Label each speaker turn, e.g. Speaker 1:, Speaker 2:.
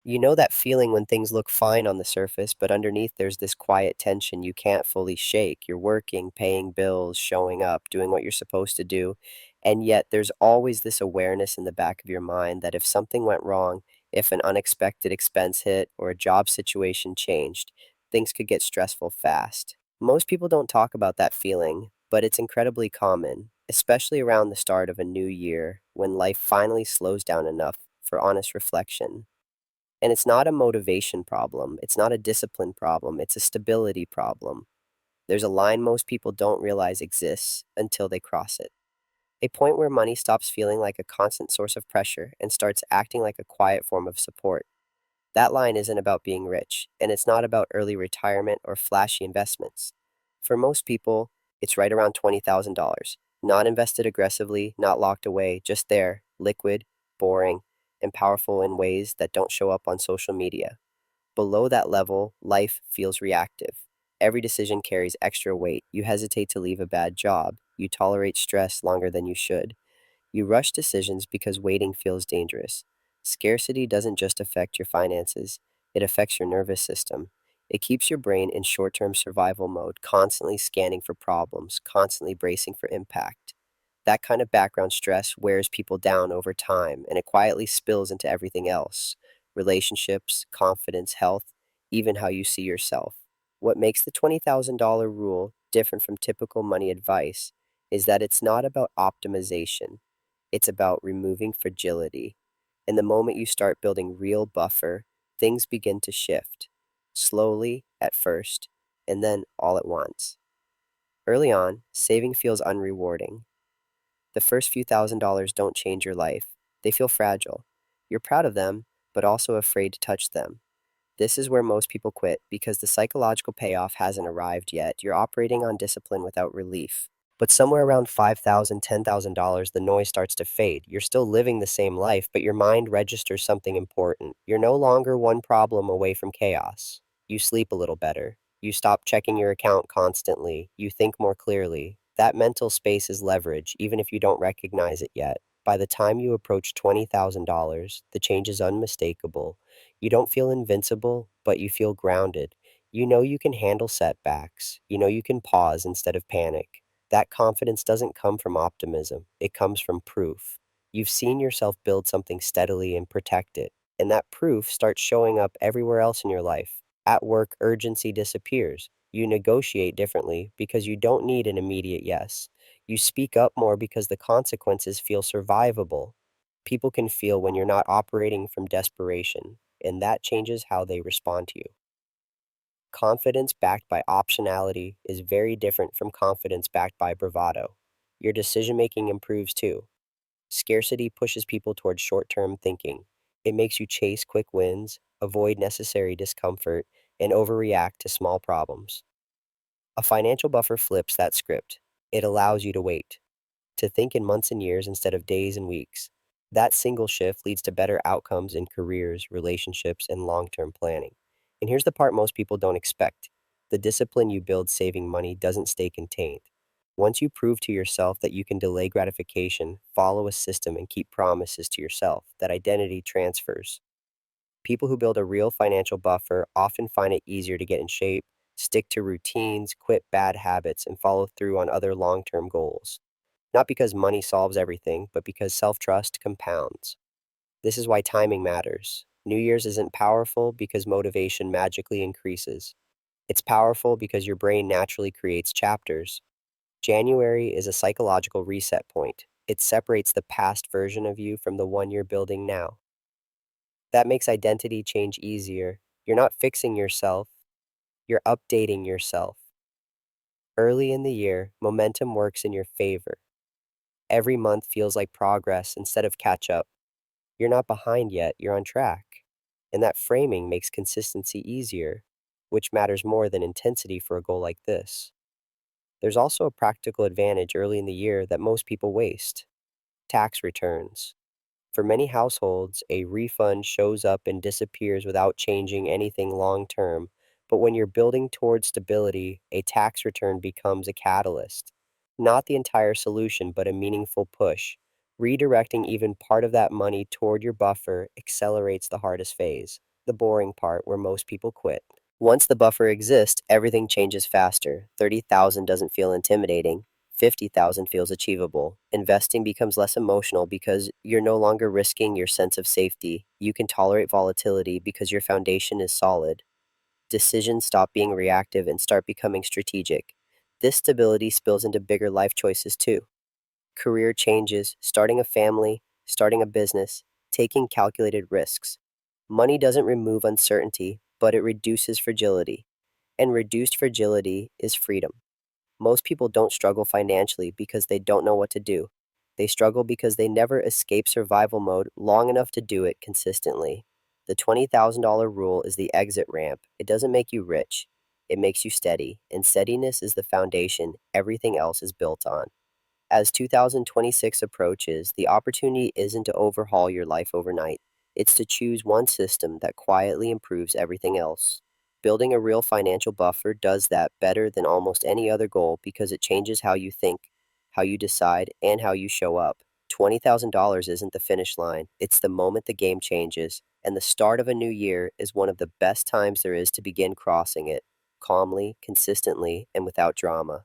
Speaker 1: You know that feeling when things look fine on the surface, but underneath there's this quiet tension you can't fully shake. You're working, paying bills, showing up, doing what you're supposed to do, and yet there's always this awareness in the back of your mind that if something went wrong, if an unexpected expense hit or a job situation changed, things could get stressful fast. Most people don't talk about that feeling, but it's incredibly common, especially around the start of a new year when life finally slows down enough for honest reflection. And it's not a motivation problem. It's not a discipline problem. It's a stability problem. There's a line most people don't realize exists until they cross it. A point where money stops feeling like a constant source of pressure and starts acting like a quiet form of support. That line isn't about being rich, and it's not about early retirement or flashy investments. For most people, it's right around $20,000, not invested aggressively, not locked away, just there, liquid, boring, and powerful in ways that don't show up on social media. Below that level, life feels reactive. Every decision carries extra weight. You hesitate to leave a bad job. You tolerate stress longer than you should. You rush decisions because waiting feels dangerous. Scarcity doesn't just affect your finances, it affects your nervous system. It keeps your brain in short term survival mode, constantly scanning for problems, constantly bracing for impact. That kind of background stress wears people down over time, and it quietly spills into everything else: relationships, confidence, health, even how you see yourself. What makes the $20,000 rule different from typical money advice is that it's not about optimization, it's about removing fragility. And the moment you start building real buffer, things begin to shift. Slowly at first, and then all at once. Early on, saving feels unrewarding. The first few $1,000s don't change your life. They feel fragile. You're proud of them, but also afraid to touch them. This is where most people quit because the psychological payoff hasn't arrived yet. You're operating on discipline without relief. But somewhere around $5,000, $10,000, the noise starts to fade. You're still living the same life, but your mind registers something important. You're no longer one problem away from chaos. You sleep a little better. You stop checking your account constantly. You think more clearly. That mental space is leverage, even if you don't recognize it yet. By the time you approach $20,000, the change is unmistakable. You don't feel invincible, but you feel grounded. You know you can handle setbacks. You know you can pause instead of panic. That confidence doesn't come from optimism, it comes from proof. You've seen yourself build something steadily and protect it, and that proof starts showing up everywhere else in your life. At work, urgency disappears. You negotiate differently because you don't need an immediate yes. You speak up more because the consequences feel survivable. People can feel when you're not operating from desperation, and that changes how they respond to you. Confidence backed by optionality is very different from confidence backed by bravado. Your decision making improves too. Scarcity pushes people towards short term thinking. It makes you chase quick wins, avoid necessary discomfort, and overreact to small problems. A financial buffer flips that script. It allows you to wait, to think in months and years instead of days and weeks. That single shift leads to better outcomes in careers, relationships, and long term planning. And here's the part most people don't expect: the discipline you build saving money doesn't stay contained. Once you prove to yourself that you can delay gratification, follow a system, and keep promises to yourself, that identity transfers. People who build a real financial buffer often find it easier to get in shape, stick to routines, quit bad habits, and follow through on other long term goals. Not because money solves everything, but because self trust compounds. This is why timing matters. New Year's isn't powerful because motivation magically increases. It's powerful because your brain naturally creates chapters. January is a psychological reset point. It separates the past version of you from the one you're building now. That makes identity change easier. You're not fixing yourself, you're updating yourself. Early in the year, momentum works in your favor. Every month feels like progress instead of catch up. You're not behind yet, you're on track. And that framing makes consistency easier, which matters more than intensity for a goal like this. There's also a practical advantage early in the year that most people waste: tax returns. For many households, a refund shows up and disappears without changing anything long term. But when you're building towards stability, a tax return becomes a catalyst. Not the entire solution, but a meaningful push. Redirecting even part of that money toward your buffer accelerates the hardest phase. the boring part where most people quit. Once the buffer exists, everything changes faster. 30,000 doesn't feel intimidating. 50,000 feels achievable. Investing becomes less emotional because you're no longer risking your sense of safety. You can tolerate volatility because your foundation is solid. Decisions stop being reactive and start becoming strategic. This stability spills into bigger life choices too. Career changes, starting a family, starting a business, taking calculated risks. Money doesn't remove uncertainty, but it reduces fragility. And reduced fragility is freedom. Most people don't struggle financially because they don't know what to do. They struggle because they never escape survival mode long enough to do it consistently. The $20,000 rule is the exit ramp. It doesn't make you rich, it makes you steady, and steadiness is the foundation everything else is built on. As 2026 approaches, the opportunity isn't to overhaul your life overnight. It's to choose one system that quietly improves everything else. Building a real financial buffer does that better than almost any other goal because it changes how you think, how you decide, and how you show up. $20,000 isn't the finish line, it's the moment the game changes, and the start of a new year is one of the best times there is to begin crossing it calmly, consistently, and without drama.